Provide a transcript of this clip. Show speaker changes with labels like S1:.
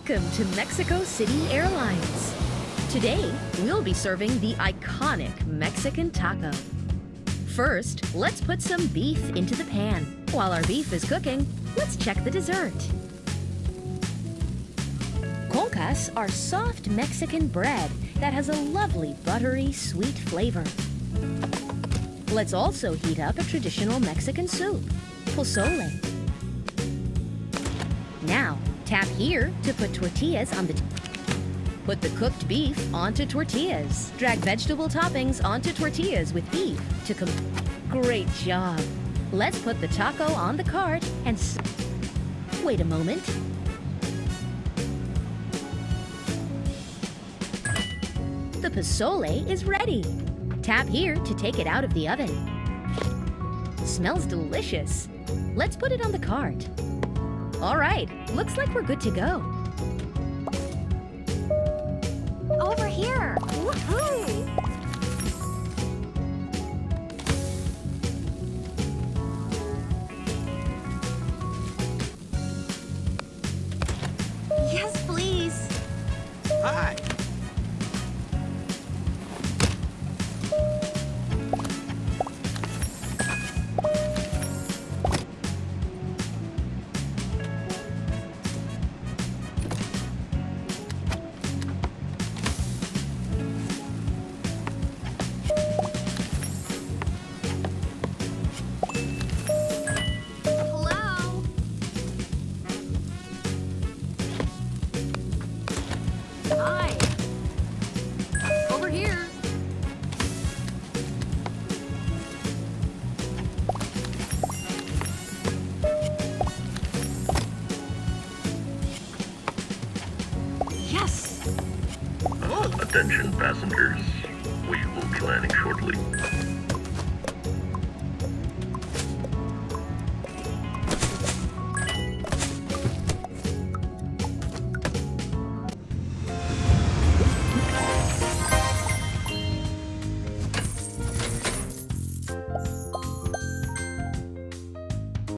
S1: Welcome to Mexico City Airlines. Today, we'll be serving the iconic Mexican taco. First, let's put some beef into the pan. While our beef is cooking, let's check the dessert. Concas are soft Mexican bread that has a lovely buttery, sweet flavor. Let's also heat up a traditional Mexican soup, pozole. Now, tap here to put tortillas on the Put the cooked beef onto tortillas. Drag vegetable toppings onto tortillas with beef to Great job. Let's put the taco on the cart and wait a moment. The pozole is ready. Tap here to take it out of the oven. Smells delicious. Let's put it on the cart. All right, looks like we're good to go.
S2: Over here! Woohoo! Yes, please!
S3: Hi!
S2: Hello? Hi! Over here! Yes!
S4: Attention passengers, we will be landing shortly.